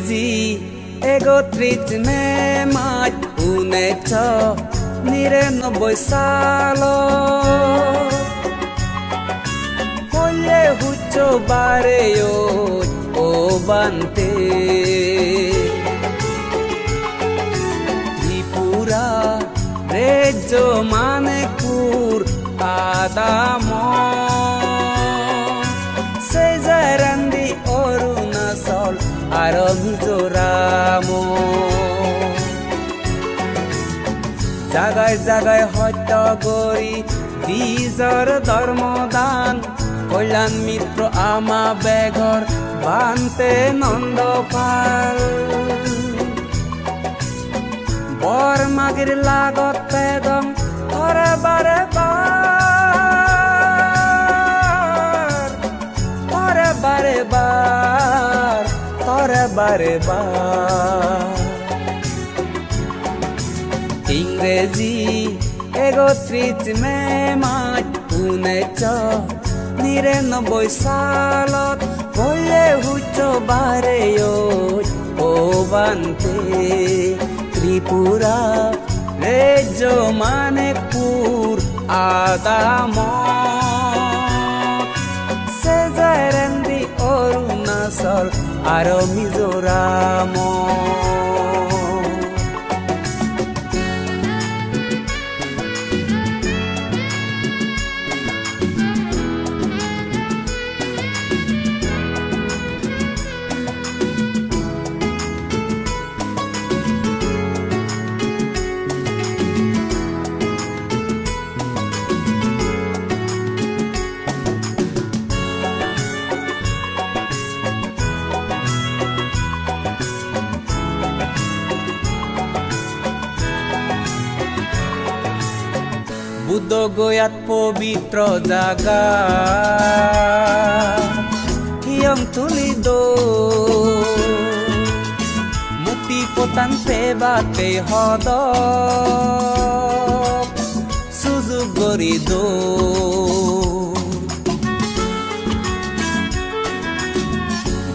ইংৰেজি ৩১ মে March ১৯৯৯ সালত হলে সূৰ্য বাৰে ও বান্তে ত্ৰিপুৰা ৰাজ্য মানে কুৰ আদাম সেজাৰান্দি অৰুণাচল আৰ মিজোৰাম জাগায় জাগায় হত্যা কৰি বীজৰ ধৰ্মদান কল্যাণ মিত্ৰ আমা বেঘৰ বান্তে নন্দপাল বৰ মাগিৰ লাগত পেদম তৰে বাৰে বাৰ তৰে বাৰে বাৰ তৰে বাৰে বাৰ ইংৰেজি ৩১ মে মাৰ্চ ১৯৯৯ সালত হলে সূৰ্য বাৰে ও বান্তে ত্রিপুরা রাজ্য মানে কুর আদাম সেজারান্দি অরুণাচল আর মিজোরাম বুদ্ধ গয়াত পবিত্র জাগা হিয়ং তুলি দো মুক্তি পতান পেবাতে হদ সুযোগ গরি দো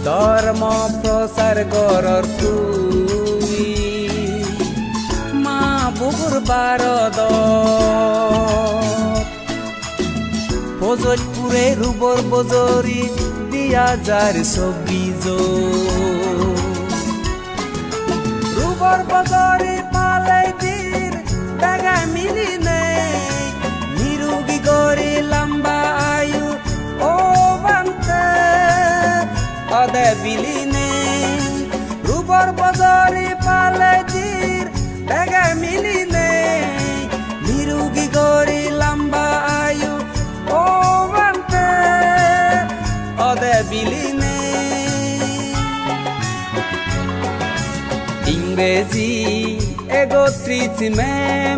ধর্ম প্রচার গরর তুই মা বুকুর বারদ ফজলপুরে রুবর বজরি দিয়া যার সবিজ রুবর বজরি পালে দির টাকা মিলি নেই নিরোগী গরি লম্বা আয়ু ও বান্তে অদে বিলি নেই রুবর বজরি পালে দির টাকা মিলি নেই নিরোগী গরি লম্বা আয়ু ও বান্তে অদে বিলি নেই ইংরেজি ৩১ মে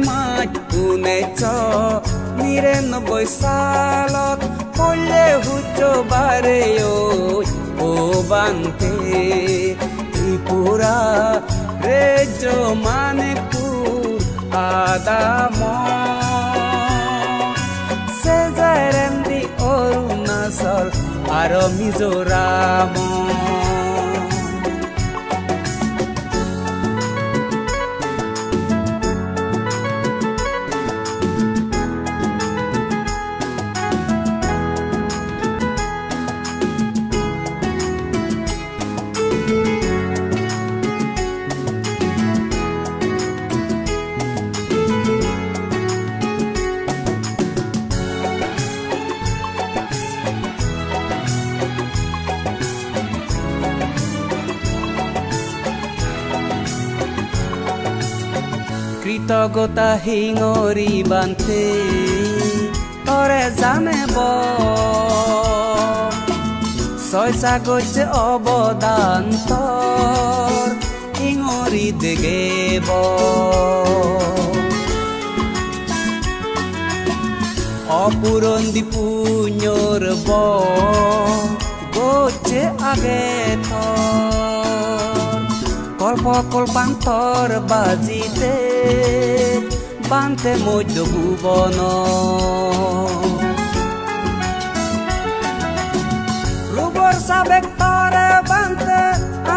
মাৰ্চ ১৯৯৯ সালত হলে সূৰ্য বাৰে ও বান্তে ত্ৰিপুৰা ৰাজ্য মানে কুৰ আদাম সেজাৰান্দি অৰুণাচল আৰ মিজোৰাম কৃতজ্ঞতা হিঙৰি বান্ধে তৰে জানেব ছয়চা গৈছে অৱদান তৰ হিঙৰি দেগেব অপুৰন্দি পুণ্যৰ গৈছে আগে কল্প কল্পান্তৰ বাজিতে বান্তে মধ্য ভুৱন ৰুবৰ সাবেক তৰে বান্তে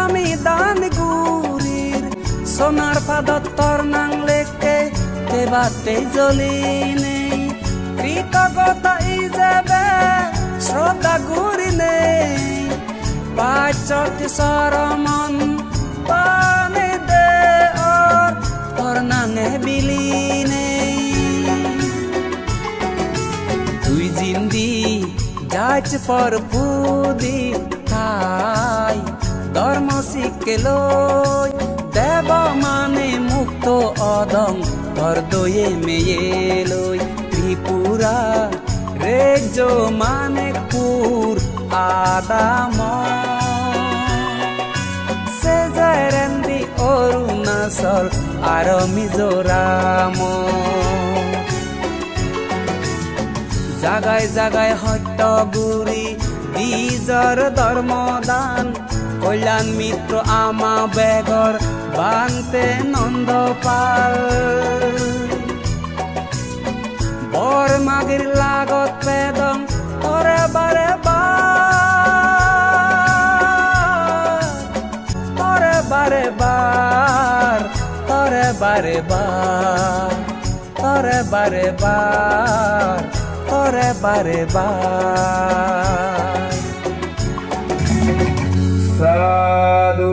আমি বাগান গুৰিৰ সোনার পাদত তোর নাং লেখে কেবাতে জ্বলি নেই কৃতজ্ঞতা ইজাবে শ্রদ্ধা গুরি নেই পাচতি সরমন পানে দে ওর তোর নাঙে বিলি নেই তুই জিন্দি যাচ পর পুদি খাই ধর্ম শিখে লই দেব মানে মুক্ত অদম তোর দয়ে মেয়ে লই ত্রিপুরা রেজ মানে পুর আদাম সেজারেন্দি অরুণাচল আর মিজোরাম জাগায় জাগায় সত্য গুৰি বীজৰ ধৰ্মদান কল্যাণ মিত্ৰ আমা বেগৰ বান্তে নন্দপাল বৰ মাগিৰ লাগত পেদম তৰে বাৰে বাৰ তৰে বাৰে বাৰ তৰে বাৰে বাৰ তৰে বাৰে বাৰ তৰে বাৰে বাৰ সাধু